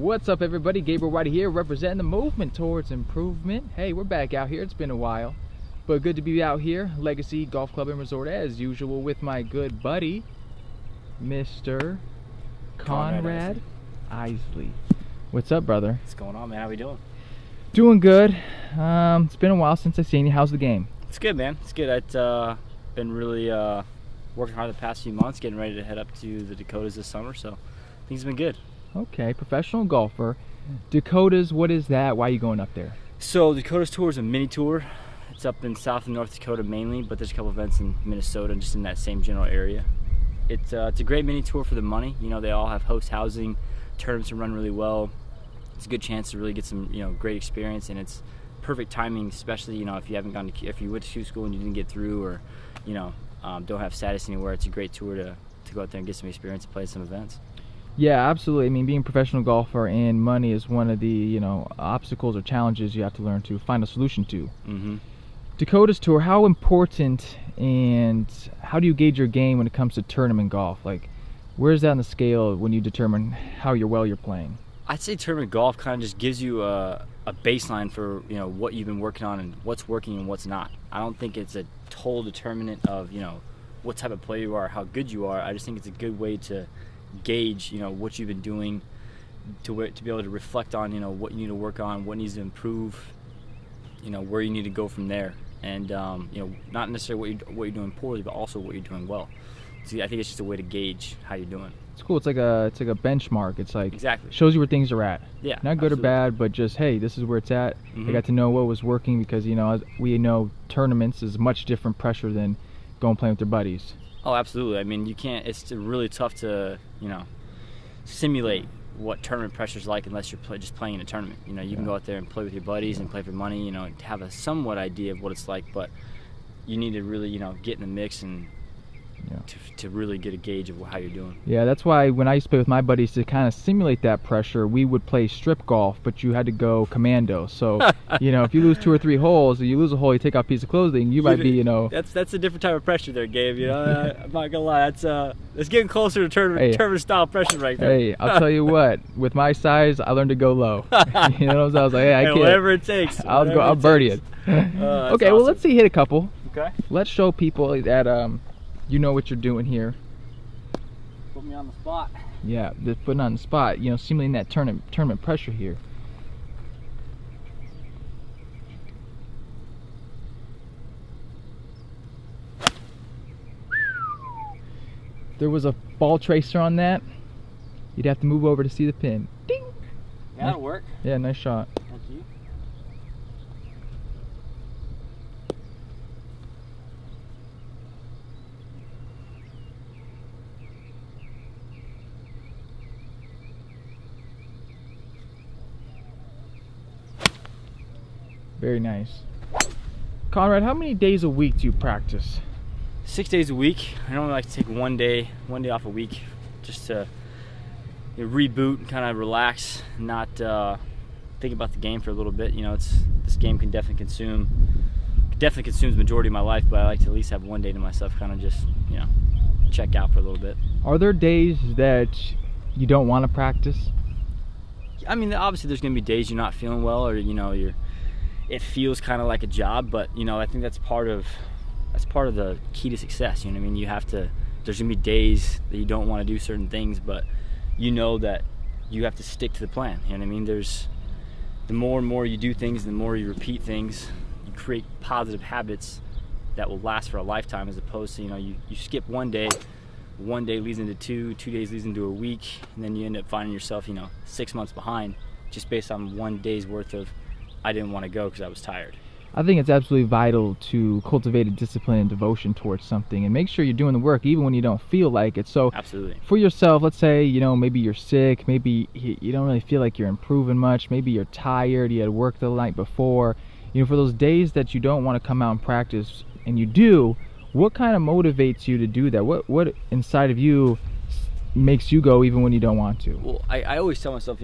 What's up, everybody? Gabriel White here, representing the movement towards improvement. Hey, we're back out here. It's been a while, but good to be out here. Legacy Golf Club and Resort, as usual, with my good buddy, Mr. Conrad Isley. What's up, brother? What's going on, man? How we doing? Doing good. It's been a while since I've seen you. How's the game? It's good, man. It's good. I've been really working hard the past few months, getting ready to head up to the Dakotas this summer, so things have been good. Okay, professional golfer. Dakotas, what is that? Why are you going up there? So Dakotas Tour is a mini tour. It's up in South and North Dakota mainly, but there's a couple events in Minnesota, just in that same general area. It's a great mini tour for the money. You know, they all have host housing, tournaments are run really well. It's a good chance to really get some, great experience, and it's perfect timing, especially, if you haven't if you went to school and you didn't get through, or, don't have status anywhere. It's a great tour to go out there and get some experience and play some events. Yeah, absolutely. I mean, being a professional golfer and money is one of the, obstacles or challenges you have to learn to find a solution to. Mm-hmm. Dakotas Tour, how important and how do you gauge your game when it comes to tournament golf? Like, where's that on the scale when you determine how well you're playing? I'd say tournament golf kind of just gives you a baseline for, what you've been working on and what's working and what's not. I don't think it's a total determinant of, what type of player you are, how good you are. I just think it's a good way to gauge, what you've been doing, to be able to reflect on, what you need to work on, what needs to improve, where you need to go from there, and not necessarily what you're doing poorly, but also what you're doing well. So I think it's just a way to gauge how you're doing. It's cool. It's like a benchmark. It's like exactly shows you where things are at. Yeah, not good or bad, but just, hey, this is where it's at. Mm-hmm. I got to know what was working because we know tournaments is much different pressure than going playing with your buddies. Oh, absolutely. I mean, you can't. It's really tough to simulate what tournament pressure's like unless you're just playing in a tournament. You can go out there and play with your buddies and play for money. Have a somewhat idea of what it's like, but you need to really get in the mix and to really get a gauge of how you're doing. Yeah, that's why when I used to play with my buddies, to kind of simulate that pressure, we would play strip golf, but you had to go commando. So, if you lose 2 or 3 holes, or you lose a hole, you take off a piece of clothing, you might be, That's a different type of pressure there, Gabe. I'm not gonna lie, it's getting closer to tournament style pressure right there. Hey, I'll tell you what, with my size, I learned to go low. You know what I'm saying? I was like, hey, I can't. Whatever it takes. I'll birdie it. Okay, awesome. well, let's see, hit a couple. Okay. Let's show people that you know what you're doing here. Put me on the spot. Yeah, just putting on the spot. Simulating that tournament pressure here. If there was a ball tracer on that, you'd have to move over to see the pin. Ding! That'll work. Yeah, nice shot. Thank you. Very nice. Conrad, how many days a week do you practice? 6 days a week. I normally like to take one day off a week, just to reboot and kind of relax, not think about the game for a little bit. This game can definitely consumes the majority of my life, but I like to at least have one day to myself, kind of just check out for a little bit. Are there days that you don't want to practice? I mean, obviously there's gonna be days you're not feeling well, or it feels kind of like a job, but I think that's part of the key to success. You have to. There's gonna be days that you don't want to do certain things, but that you have to stick to the plan. There's the more and more you do things, the more you repeat things, you create positive habits that will last for a lifetime, as opposed to you skip one day leads into 2 days leads into a week, and then you end up finding yourself 6 months behind just based on one day's worth of I didn't want to go because I was tired. I think it's absolutely vital to cultivate a discipline and devotion towards something, and make sure you're doing the work even when you don't feel like it. So absolutely, for yourself, let's say maybe you're sick, maybe you don't really feel like you're improving much, maybe you're tired, you had work the night before. For those days that you don't want to come out and practice, and you do, what kind of motivates you to do that? What inside of you makes you go even when you don't want to? Well, I always tell myself,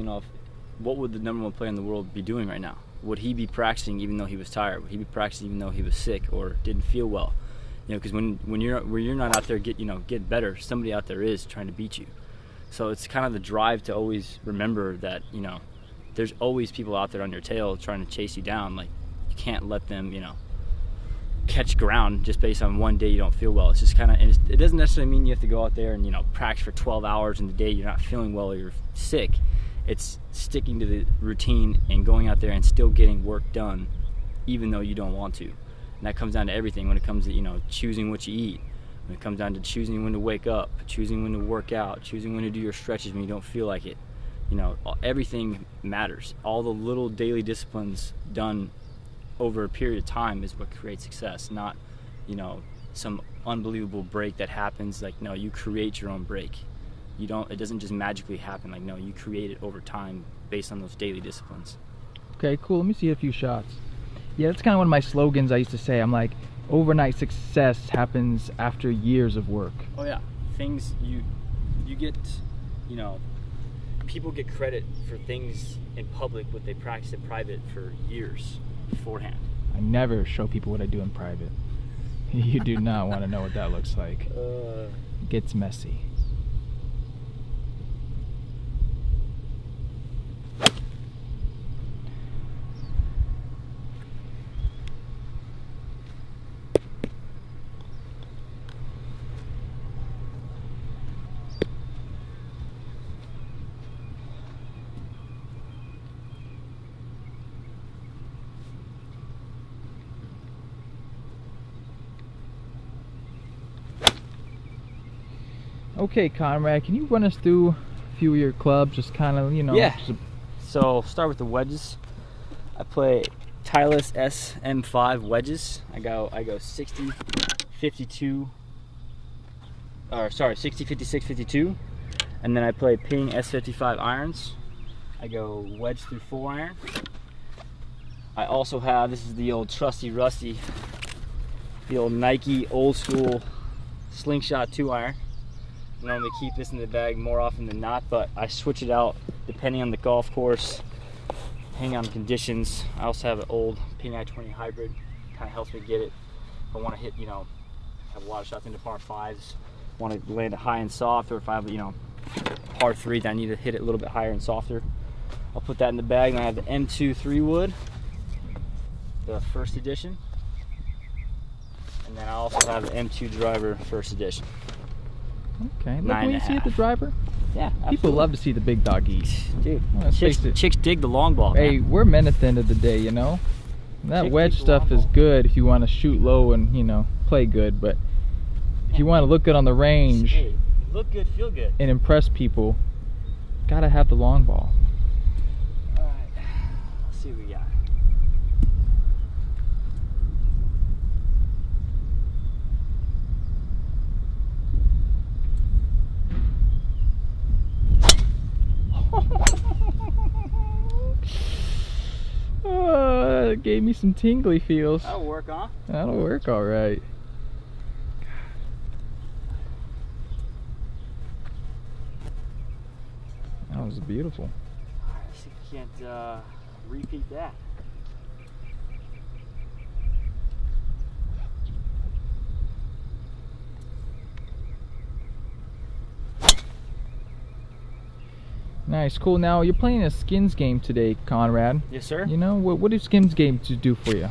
what would the #1 player in the world be doing right now? Would he be practicing even though he was tired? Would he be practicing even though he was sick or didn't feel well? Because when you're not out there getting better, somebody out there is trying to beat you. So it's kind of the drive to always remember that, you know, there's always people out there on your tail trying to chase you down. Like, you can't let them, you know, catch ground just based on one day you don't feel well. It's just kind of, and it doesn't necessarily mean you have to go out there and, you know, practice for 12 hours in the day you're not feeling well or you're sick. It's sticking to the routine and going out there and still getting work done even though you don't want to. And that comes down to everything when it comes to, you know, choosing what you eat. When it comes down to choosing when to wake up, choosing when to work out, choosing when to do your stretches when you don't feel like it. You know, everything matters. All the little daily disciplines done over a period of time is what creates success, not, you know, some unbelievable break that happens. Like, no, you create your own break. You don't, it doesn't just magically happen. Like, no, you create it over time based on those daily disciplines. Okay, cool. Let me see a few shots. Yeah, that's kind of one of my slogans I used to say. I'm like, overnight success happens after years of work. Oh yeah, things you get, you know, people get credit for things in public what they practice in private for years beforehand. I never show people what I do in private. You do not want to know what that looks like. It gets messy. Okay, Conrad, can you run us through a few of your clubs, just kind of, you know? Yeah. So start with the wedges. I play Titleist SM5 wedges. I go 60, 52, or sorry, 60, 56, 52, and then I play Ping S55 irons. I go wedge through 4 iron. I also have, this is the old trusty rusty, the old Nike old school slingshot 2 iron. I normally keep this in the bag more often than not, but I switch it out depending on the golf course, depending on conditions. I also have an old Pmac 20 hybrid, kind of helps me get it. If I want to hit, you know, have a lot of shots into par 5s, want to land it high and soft, or if I have, you know, par 3 that I need to hit it a little bit higher and softer, I'll put that in the bag. And I have the M2 3 wood, the first edition, and then I also have the M2 driver first edition. Okay, look, when you see it, the driver. Yeah, absolutely. People love to see the big dog eat. Dude, chicks dig the long ball. Hey, man. we're men at the end of the day, you know. That wedge stuff is good if you want to shoot low and, you know, play good. But if you want to look good on the range, hey, look good, feel good, and impress people, gotta have the long ball. All right, let's see what we got. It gave me some tingly feels. That'll work, huh? That'll work all right. That was beautiful. All right, see if we can't repeat that. Nice, cool. Now you're playing a skins game today, Conrad. Yes, sir. You know what do skins games do for you?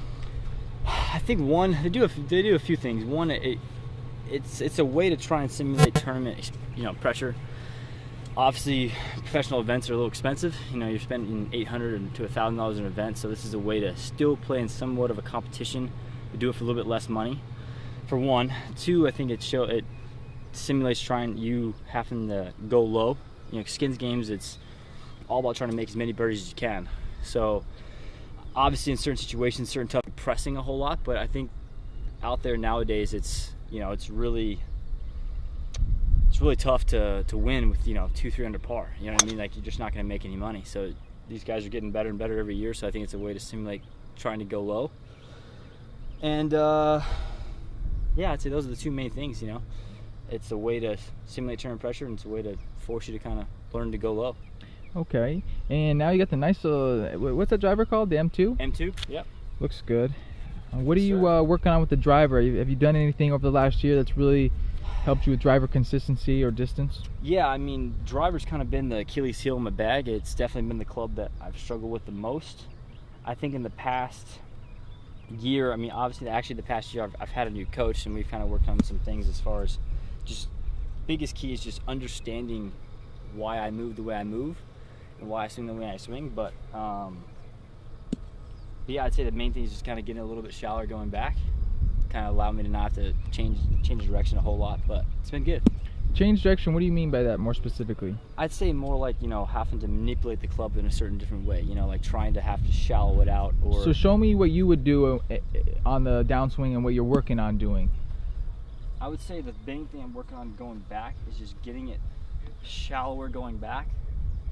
I think one, they do a few things. One, it's a way to try and simulate tournament, you know, pressure. Obviously, professional events are a little expensive. You know, you're spending $800 to $1,000 an event, so this is a way to still play in somewhat of a competition, but do it for a little bit less money. For one, two, I think it simulates you having to go low. You know, skins games, it's all about trying to make as many birdies as you can. So obviously in certain situations, certain tough, pressing a whole lot, but I think out there nowadays it's, you know, it's really tough to win with, you know, 2-3 under par. You know what I mean? Like, you're just not going to make any money. So these guys are getting better and better every year, so I think it's a way to simulate trying to go low. And yeah, I'd say those are the two main things, you know. It's a way to simulate turn pressure, and it's a way to force you to kind of learn to go low. Okay, and now you got the nice, what's that driver called? The M2? M2, yep. Looks good. What are you working on with the driver? Have you done anything over the last year that's really helped you with driver consistency or distance? Yeah, I mean, driver's kind of been the Achilles heel in my bag. It's definitely been the club that I've struggled with the most. I think in the past year, I mean, obviously, actually the past year, I've had a new coach, and we've kind of worked on some things as far as just biggest key is just understanding why I move the way I move and why I swing the way I swing. But yeah, I'd say the main thing is just kind of getting a little bit shallower going back. Kind of allowed me to not have to change direction a whole lot, but it's been good. Change direction, what do you mean by that more specifically? I'd say more like, you know, having to manipulate the club in a certain different way, you know, like trying to have to shallow it out. Or So show me what you would do on the downswing and what you're working on doing. I would say the main thing I'm working on going back is just getting it shallower going back,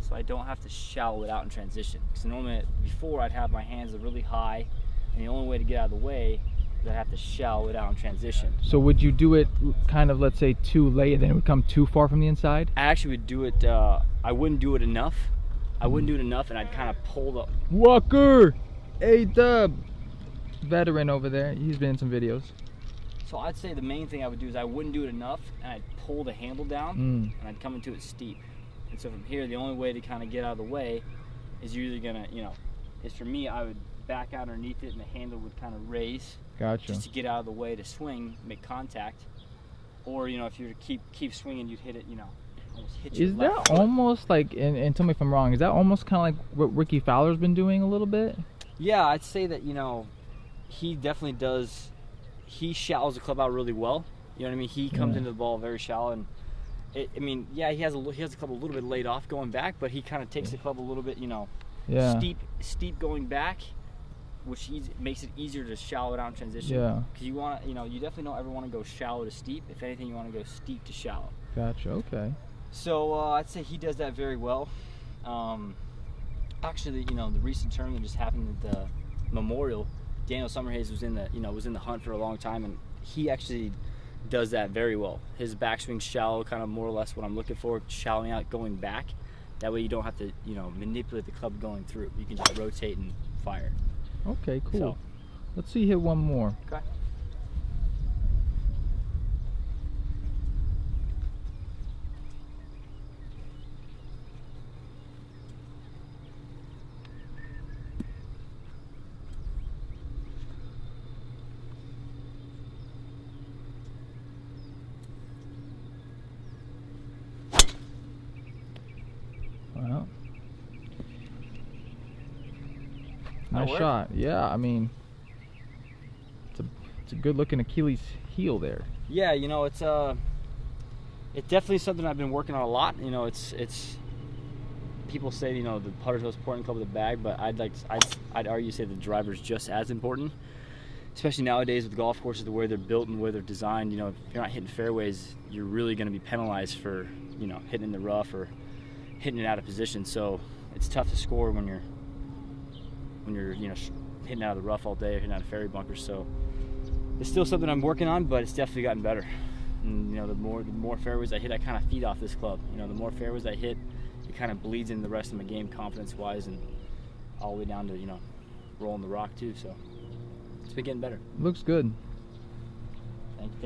so I don't have to shallow it out in transition. Because normally before I'd have my hands really high, and the only way to get out of the way is I'd have to shallow it out in transition. So would you do it kind of, let's say, too late, and then it would come too far from the inside? I actually would do it, I wouldn't do it enough. I wouldn't do it enough, and I'd kind of pull the... Walker! A-Dub! Veteran over there, he's been in some videos. So I'd say the main thing I would do is I wouldn't do it enough, and I'd pull the handle down, and I'd come into it steep. And so from here, the only way to kind of get out of the way is you're either gonna, you know, is for me, I would back out underneath it, and the handle would kind of raise. Gotcha. Just to get out of the way to swing, make contact. Or, you know, if you were to keep swinging, you'd hit it, you know, almost hit your left that foot. almost like, and tell me if I'm wrong, is that almost kind of like what Ricky Fowler's been doing a little bit? Yeah, I'd say that, you know, he definitely does. He shallows the club out really well. You know what I mean? He comes into the ball very shallow, and I mean, yeah, he has the club a little bit laid off going back, but he kind of takes the club a little bit, you know, steep going back, which makes it easier to shallow it out in transition. Yeah. Because you want to, you know, you definitely don't ever want to go shallow to steep. If anything, you want to go steep to shallow. Gotcha. Okay. So I'd say he does that very well. Actually, you know, the recent tournament just happened at the Memorial. Daniel Summerhays was in the hunt for a long time, and he actually does that very well. His backswing shallow, kind of more or less what I'm looking for, shallowing out going back. That way you don't have to, you know, manipulate the club going through. You can just rotate and fire. Okay, cool. So, let's see you hit one more. Okay. Well, nice shot. Yeah, I mean, it's a good looking Achilles heel there. Yeah, you know, it's definitely something I've been working on a lot. You know, it's people say, you know, the putter's most important club of the bag, but I'd argue say the driver's just as important. Especially nowadays with golf courses, the way they're built and the way they're designed. You know, if you're not hitting fairways, you're really going to be penalized for, you know, hitting in the rough or hitting it out of position. So it's tough to score when you're you know, hitting out of the rough all day or hitting out of fairway bunkers. So it's still something I'm working on, but it's definitely gotten better. And you know, the more fairways I hit, I kind of feed off this club. You know, the more fairways I hit, it kind of bleeds into the rest of my game, confidence-wise, and all the way down to, you know, rolling the rock too. So it's been getting better. Looks good.